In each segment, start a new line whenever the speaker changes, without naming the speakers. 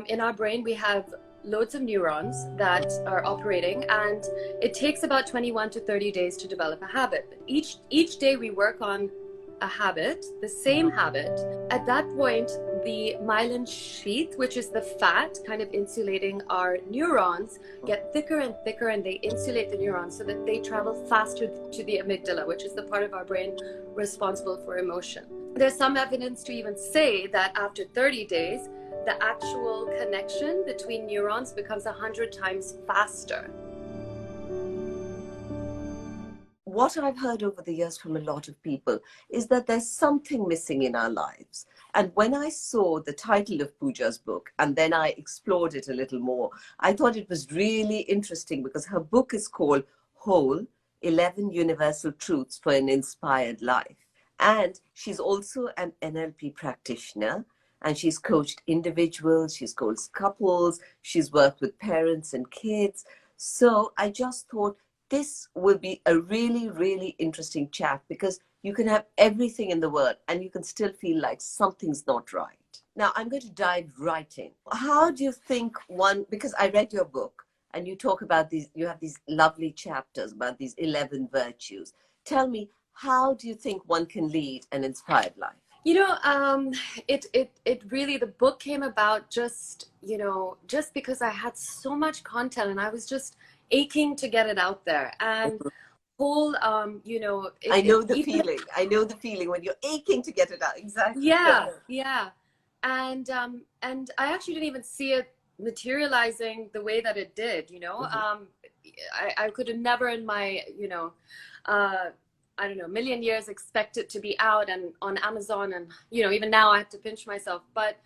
in our brain, we have loads of neurons that are operating, and it takes about 21 to 30 days to develop a habit. But each day we work on a habit, the same habit. At that point, the myelin sheath, which is the fat kind of insulating our neurons, get thicker and thicker, and they insulate the neurons so that they travel faster to the amygdala, which is the part of our brain responsible for emotion. There's some evidence to even say that after 30 days, the actual connection between neurons becomes 100 times faster.
What I've heard over the years from a lot of people is that there's something missing in our lives. And when I saw the title of Puja's book, and then I explored it a little more, I thought it was really interesting because her book is called Whole, 11 Universal Truths for an Inspired Life. And she's also an NLP practitioner, and she's coached individuals, she's coached couples, she's worked with parents and kids. So I just thought, this will be a really, really interesting chat because you can have everything in the world and you can still feel like something's not right. Now, I'm going to dive right in. How do you think one, because I read your book and you talk about these, you have these lovely chapters about these 11 virtues. Tell me, how do you think one can lead an inspired life?
You know, it really, the book came about just, you know, just because I had so much content and I was just aching to get it out there. And whole, you know,
I know the feeling. I know the feeling when you're aching to get it out. Exactly.
Yeah. And I actually didn't even see it materializing the way that it did, you know. I could have never in my, you know, I don't know, million years expect it to be out and on Amazon, and, you know, even now I have to pinch myself. But,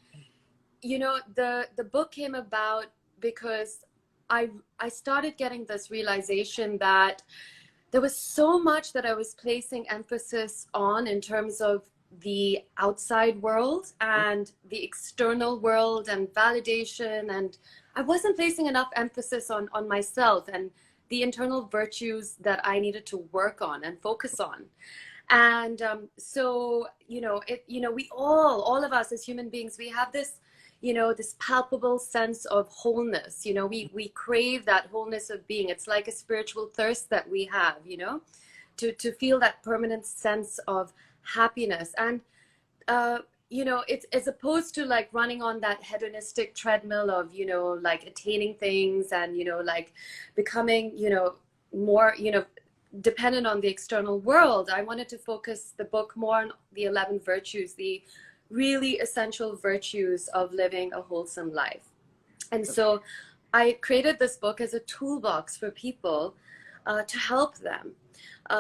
you know, the book came about because I started getting this realization that there was so much that I was placing emphasis on in terms of the outside world and the external world and validation, and I wasn't placing enough emphasis on myself and the internal virtues that I needed to work on and focus on. And so, you know, we all of us as human beings, we have this, you know, this palpable sense of wholeness. You know, we crave that wholeness of being. It's like a spiritual thirst that we have, you know, to feel that permanent sense of happiness. And, you know, it's as opposed to like running on that hedonistic treadmill of, you know, like attaining things and, you know, like becoming, you know, more, you know, dependent on the external world. I wanted to focus the book more on the 11 virtues, the really essential virtues of living a wholesome life. And so I created this book as a toolbox for people to help them,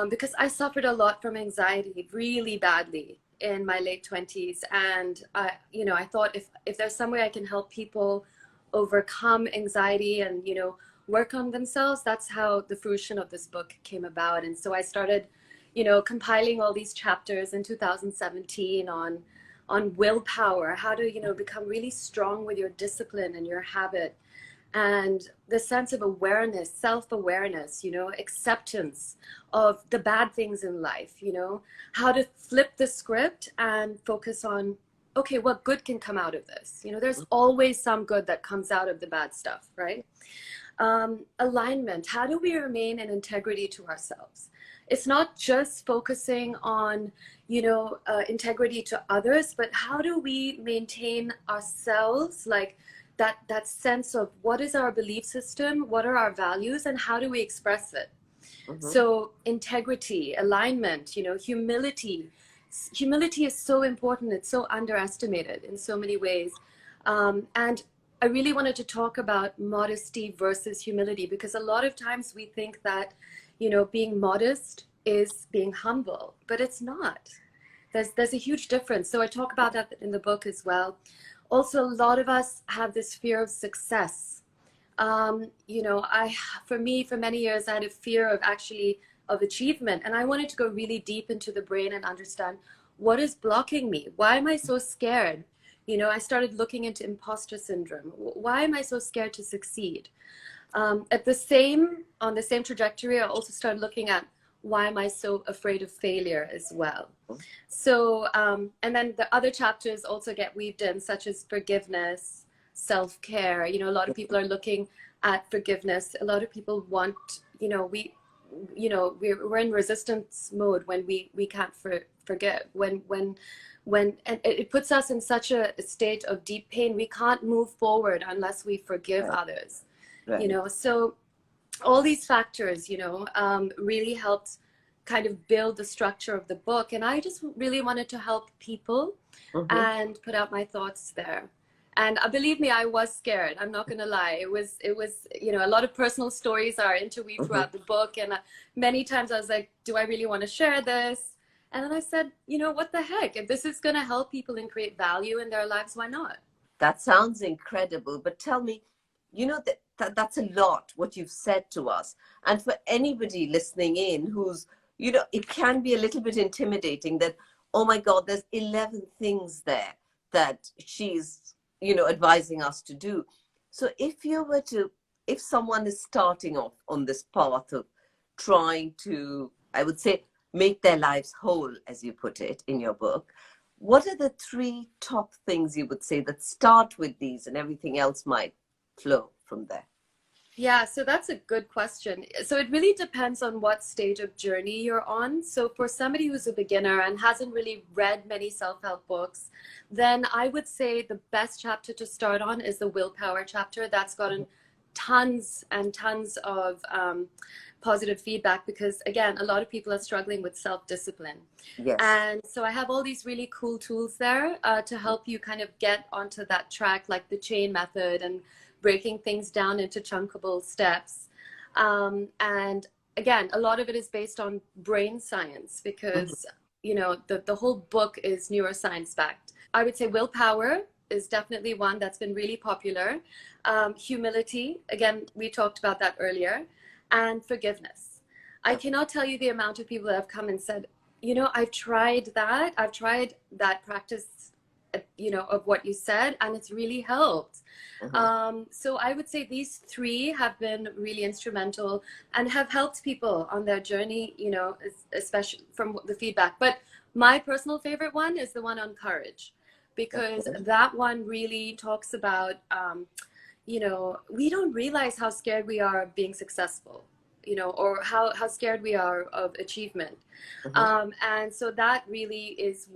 because I suffered a lot from anxiety really badly in my late 20s. And you know, I thought if there's some way I can help people overcome anxiety and, you know, work on themselves, that's how the fruition of this book came about. And so I started, you know, compiling all these chapters in 2017 on willpower, how to, you know, become really strong with your discipline and your habit, and the sense of awareness, self-awareness, you know, acceptance of the bad things in life, you know, how to flip the script and focus on, okay, what good can come out of this? You know, there's always some good that comes out of the bad stuff, right? Alignment, how do we remain in integrity to ourselves? It's not just focusing on, you know, integrity to others, but how do we maintain ourselves, like that sense of what is our belief system, what are our values, and how do we express it? So integrity, alignment, you know, humility. Humility is so important. It's so underestimated in so many ways. And I really wanted to talk about modesty versus humility, because a lot of times we think that, you know, being modest is being humble, but it's not. There's a huge difference. So I talk about that in the book as well. Also, a lot of us have this fear of success. You know, for many years, I had a fear of achievement, and I wanted to go really deep into the brain and understand what is blocking me. Why am I so scared? You know, I started looking into imposter syndrome. Why am I so scared to succeed? On the same trajectory, I also started looking at why am I so afraid of failure as well. So, and then the other chapters also get weaved in, such as forgiveness, self-care. You know, a lot of people are looking at forgiveness. A lot of people want, you know, we're in resistance mode when we can't forgive, and it puts us in such a state of deep pain. We can't move forward unless we forgive others.
Right.
You know, so all these factors, you know, really helped kind of build the structure of the book. And I just really wanted to help people and put out my thoughts there. And believe me, I was scared. I'm not going to lie. It was, you know, a lot of personal stories are interweaved throughout the book. And many times I was like, do I really want to share this? And then I said, you know, what the heck? If this is going to help people and create value in their lives, why not?
That sounds incredible. But tell me, you know, that's a lot what you've said to us. And for anybody listening in who's, you know, it can be a little bit intimidating that, oh my God, there's 11 things there that she's, you know, advising us to do. So if someone is starting off on this path of trying to, I would say, make their lives whole, as you put it in your book, what are the 3 top things you would say that start with these and everything else might flow from there?
Yeah, so that's a good question. So it really depends on what stage of journey you're on. So for somebody who's a beginner and hasn't really read many self-help books, then I would say the best chapter to start on is the willpower chapter. That's gotten tons and tons of positive feedback because, again, a lot of people are struggling with self-discipline.
Yes.
And so I have all these really cool tools there to help you kind of get onto that track, like the chain method and breaking things down into chunkable steps. And again, a lot of it is based on brain science because, you know, the whole book is neuroscience backed. I would say willpower is definitely one that's been really popular. Humility, again, we talked about that earlier, and forgiveness. I cannot tell you the amount of people that have come and said, you know, I've tried that practice, you know, of what you said, and it's really helped. So I would say these 3 have been really instrumental and have helped people on their journey, you know, especially from the feedback. But my personal favorite one is the one on courage, because that one really talks about, you know, we don't realize how scared we are of being successful, you know, or how scared we are of achievement. And so that really is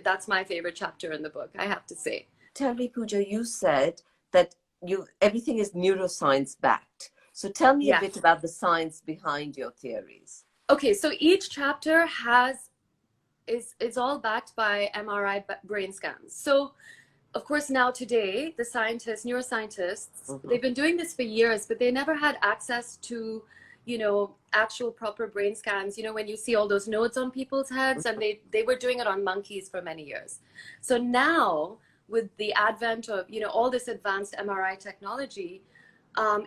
that's my favorite chapter in the book, I have to say.
Tell me, Puja, you said that everything is neuroscience backed. So tell me a bit about the science behind your theories.
Okay, so each chapter is all backed by MRI brain scans. So of course, now today, the neuroscientists, they've been doing this for years, but they never had access to, you know, actual proper brain scans. You know, when you see all those nodes on people's heads, and they were doing it on monkeys for many years. So now, with the advent of, you know, all this advanced MRI technology,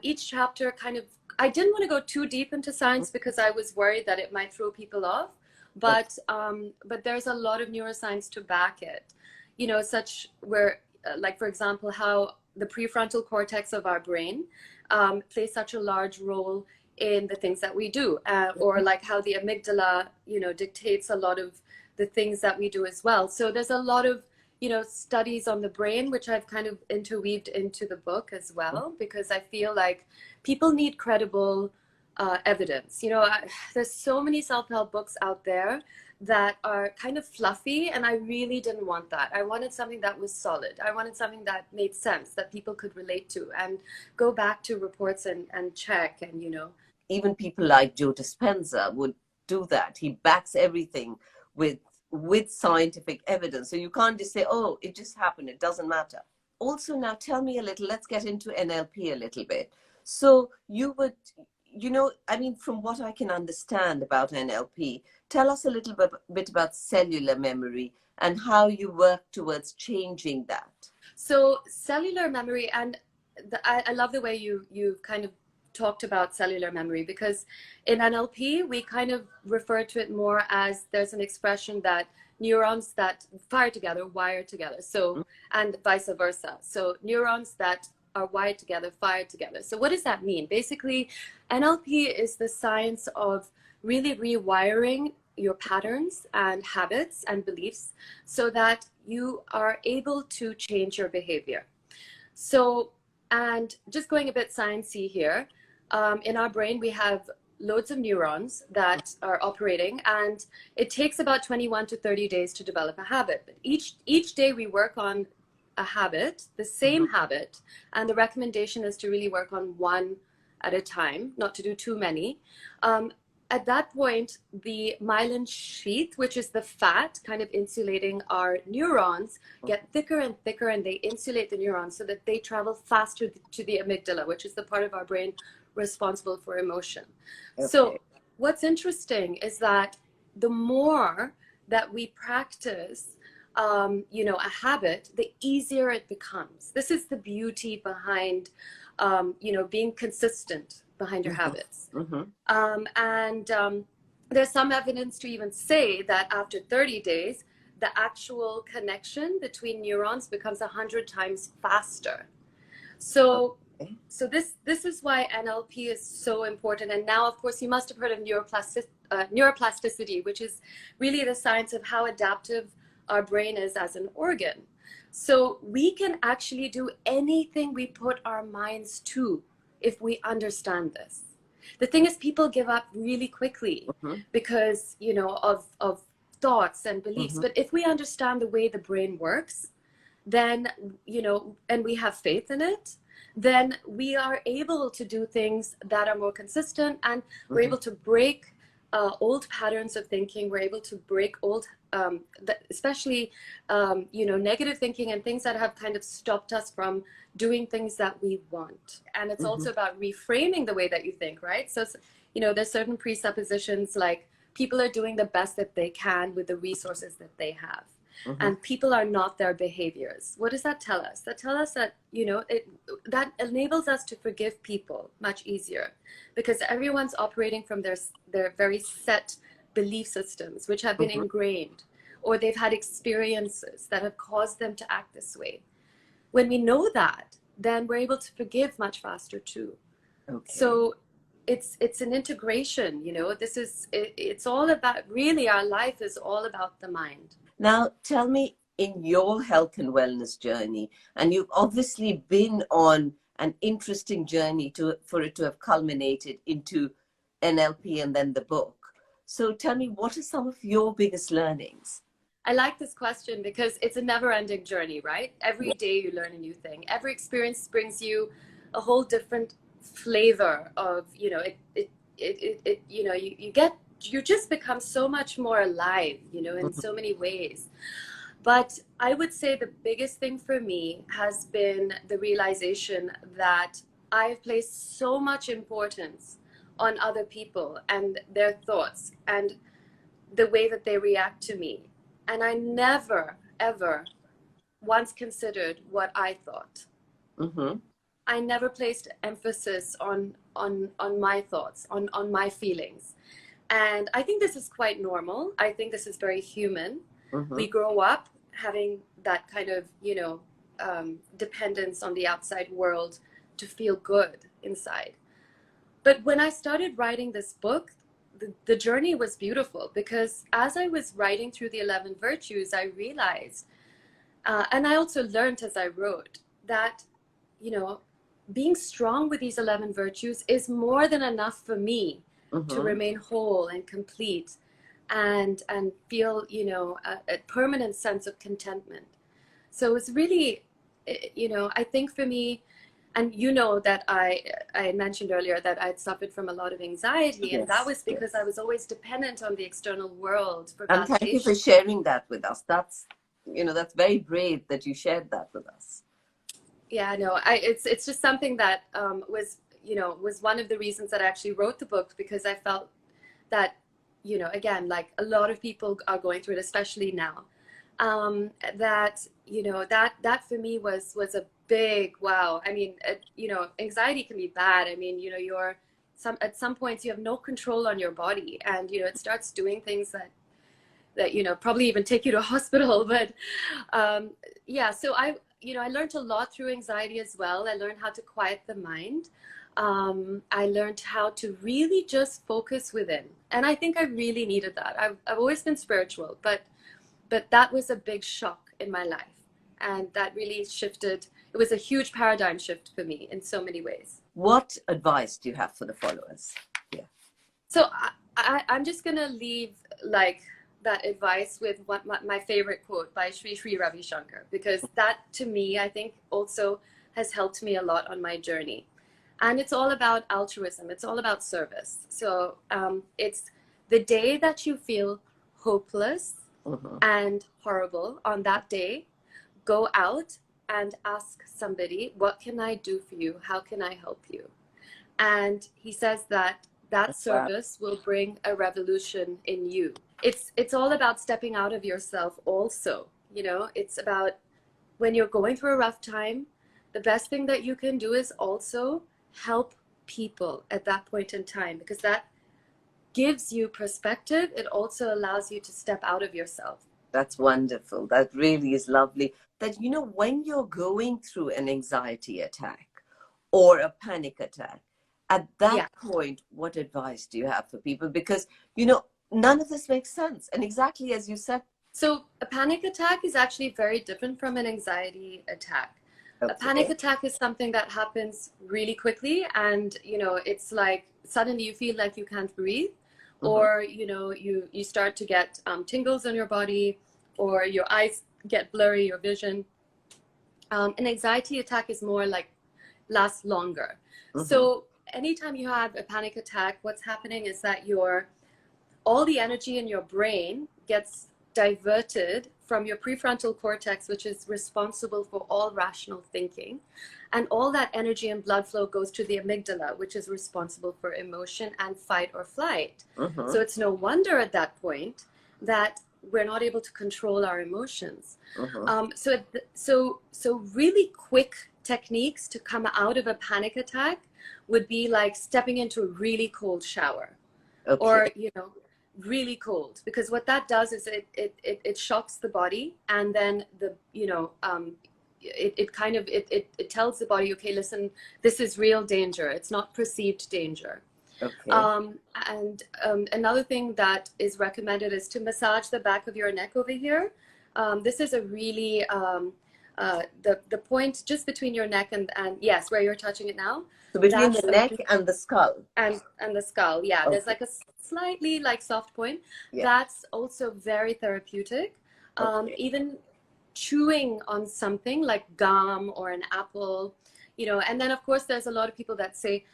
each chapter kind of, I didn't want to go too deep into science because I was worried that it might throw people off, but there's a lot of neuroscience to back it. You know, like, for example, how the prefrontal cortex of our brain plays such a large role in the things that we do, or like how the amygdala, you know, dictates a lot of the things that we do as well. So there's a lot of, you know, studies on the brain, which I've kind of interweaved into the book as well, because I feel like people need credible evidence. You know, there's so many self-help books out there that are kind of fluffy, and I really didn't want that. I wanted something that was solid. I wanted something that made sense, that people could relate to and go back to reports and check, and, you know.
Even people like Joe Dispenza would do that. He backs everything with scientific evidence. So you can't just say, oh, it just happened, it doesn't matter. Also, now tell me a little, let's get into NLP a little bit. So you would, you know, I mean, from what I can understand about NLP, tell us a little bit about cellular memory and how you work towards changing that.
So cellular memory, and I love the way you've kind of talked about cellular memory, because in NLP, we kind of refer to it more as, there's an expression that neurons that fire together, wire together. So, and vice versa. So neurons that are wired together, fired together. So what does that mean? Basically, NLP is the science of really rewiring your patterns and habits and beliefs so that you are able to change your behavior. So, and just going a bit sciencey here, in our brain, we have loads of neurons that are operating, and it takes about 21 to 30 days to develop a habit. But each day we work on a habit, the same habit, and the recommendation is to really work on one at a time, not to do too many. At that point, the myelin sheath, which is the fat kind of insulating our neurons, get thicker and thicker, and they insulate the neurons so that they travel faster to the amygdala, which is the part of our brain responsible for emotion. Okay. So what's interesting is that the more that we practice, you know, a habit, the easier it becomes. This is the beauty behind, you know, being consistent behind your habits. There's some evidence to even say that after 30 days, the actual connection between neurons becomes 100 times faster. So, so this is why NLP is so important. And now, of course, you must have heard of neuroplasticity, which is really the science of how adaptive our brain is as an organ. So we can actually do anything we put our minds to if we understand this. The thing is, people give up really quickly because, you know, of thoughts and beliefs. But if we understand the way the brain works, then, you know, and we have faith in it, then we are able to do things that are more consistent, and we're able to break old patterns of thinking. We're able to break old, especially, you know, negative thinking and things that have kind of stopped us from doing things that we want. And it's also about reframing the way that you think, right? So, you know, there's certain presuppositions like people are doing the best that they can with the resources that they have. And people are not their behaviors. What does that tell us? That tells us that, you know, that enables us to forgive people much easier, because everyone's operating from their very set belief systems, which have been ingrained, or they've had experiences that have caused them to act this way. When we know that, then we're able to forgive much faster too. So it's an integration, you know. This is it's all about, really, our life is all about the mind.
Now, tell me, in your health and wellness journey, and you've obviously been on an interesting journey for it to have culminated into NLP and then the book. So tell me, what are some of your biggest learnings?
I like this question because it's a never-ending journey, right? Every day you learn a new thing. Every experience brings you a whole different flavor of, you know, you know, you just become so much more alive, you know, in so many ways. But I would say the biggest thing for me has been the realization that I've placed so much importance on other people and their thoughts and the way that they react to me. And I never, ever once considered what I thought. I never placed emphasis on my thoughts, on my feelings. And I think this is quite normal. I think this is very human. We grow up having that kind of, you know, dependence on the outside world to feel good inside. But when I started writing this book, the journey was beautiful, because as I was writing through the 11 virtues, I realized, and I also learned as I wrote, that, you know, being strong with these 11 virtues is more than enough for me to remain whole and complete and feel, you know, a permanent sense of contentment. So it's really, you know, I think for me, and you know that I mentioned earlier that I'd suffered from a lot of anxiety, and that was because I was always dependent on the external world for validation. And
thank you for sharing that with us. That's, you know, that's very brave that you shared that with us.
Yeah, no, it's just something that was, you know, was one of the reasons that I actually wrote the book, because I felt that, you know, again, like a lot of people are going through it, especially now, that, you know, that for me was a big wow. I mean, you know, anxiety can be bad. I mean, you know, at some points you have no control on your body, and, you know, it starts doing things that, you know, probably even take you to a hospital. But yeah, so I learned a lot through anxiety as well. I learned how to quiet the mind. I learned how to really just focus within. And I think I really needed that. I've always been spiritual, but that was a big shock in my life. And that really shifted, it was a huge paradigm shift for me in so many ways.
What advice do you have for the followers? Yeah.
So I'm just gonna leave like that advice with my favorite quote by Sri Ravi Shankar, because that to me, I think also has helped me a lot on my journey. And it's all about altruism. It's all about service. So it's the day that you feel hopeless and horrible on that day, go out and ask somebody, what can I do for you? How can I help you? And he says that service will bring a revolution in you. It's all about stepping out of yourself also. You know, it's about when you're going through a rough time, the best thing that you can do is also help people at that point in time, because that gives you perspective. It also allows you to step out of yourself.
That's wonderful. That really is lovely. That, you know, when you're going through an anxiety attack or a panic attack, at that point, what advice do you have for people? Because, you know, none of this makes sense. And exactly as you said.
So a panic attack is actually very different from an anxiety attack. Okay. A panic attack is something that happens really quickly, and you know, it's like suddenly you feel like you can't breathe, or you know, you start to get tingles on your body, or your eyes get blurry, your vision. An anxiety attack is more like lasts longer. So anytime you have a panic attack, what's happening is that all the energy in your brain gets diverted from your prefrontal cortex, which is responsible for all rational thinking, and all that energy and blood flow goes to the amygdala, which is responsible for emotion and fight or flight. So it's no wonder at that point that we're not able to control our emotions. So really quick techniques to come out of a panic attack would be like stepping into a really cold shower, or you know, really cold, because what that does is it shocks the body, and then it tells the body, okay, listen, this is real danger, it's not perceived danger. And another thing that is recommended is to massage the back of your neck over here. This is a really the point just between your neck and yes, where you're touching it now.
So between the neck and the skull.
And the skull, yeah. There's like a slightly like soft point. That's also very therapeutic. Even chewing on something like gum or an apple, you know. And then of course there's a lot of people that say,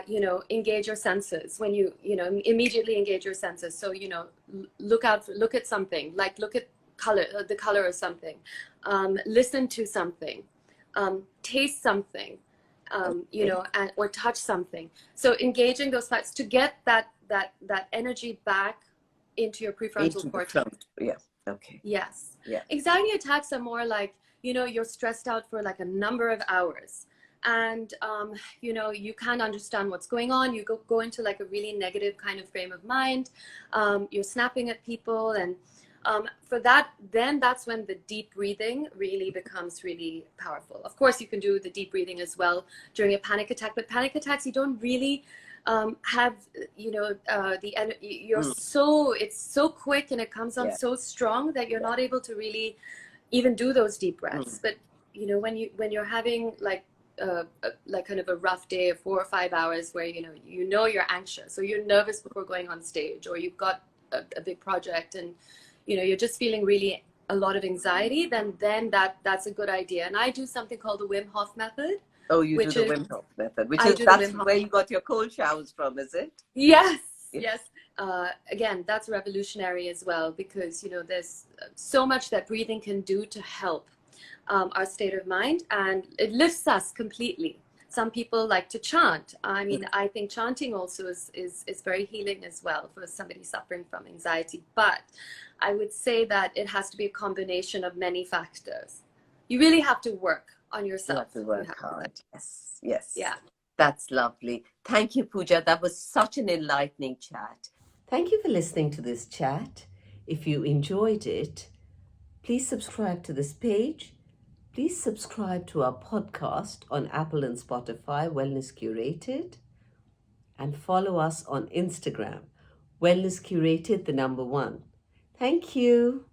you know, engage your senses. When you know, immediately engage your senses. So, you know, look at something, like look at the color of something, listen to something, taste something, you know, or touch something. So engaging those parts to get that energy back into your prefrontal cortex. Yes. Anxiety attacks are more like, you know, you're stressed out for like a number of hours, and you know, you can't understand what's going on. You go into like a really negative kind of frame of mind. You're snapping at people, and for that, then that's when the deep breathing really becomes really powerful. Of course, you can do the deep breathing as well during a panic attack, but panic attacks, you don't really have, you know, it's so quick and it comes on so strong that you're not able to really even do those deep breaths. But you know, when you're having like kind of a rough day of 4 or 5 hours where you know you're anxious, or you're nervous before going on stage, or you've got a big project, and you know, you're just feeling really a lot of anxiety, then that's a good idea. And I do something called the Wim Hof method.
Oh, you do the Wim Hof method, that's where you got your cold showers from, is it?
Yes. Again, that's revolutionary as well, because you know, there's so much that breathing can do to help our state of mind, and it lifts us completely. Some people like to chant. I mean, I think chanting also is very healing as well for somebody suffering from anxiety. But I would say that it has to be a combination of many factors. You really have to work on yourself.
You have to work hard. Yes. Yeah. That's lovely. Thank you, Puja. That was such an enlightening chat. Thank you for listening to this chat. If you enjoyed it, please subscribe to this page. Please subscribe to our podcast on Apple and Spotify, Wellness Curated, and follow us on Instagram, Wellness Curated, the number 1. Thank you.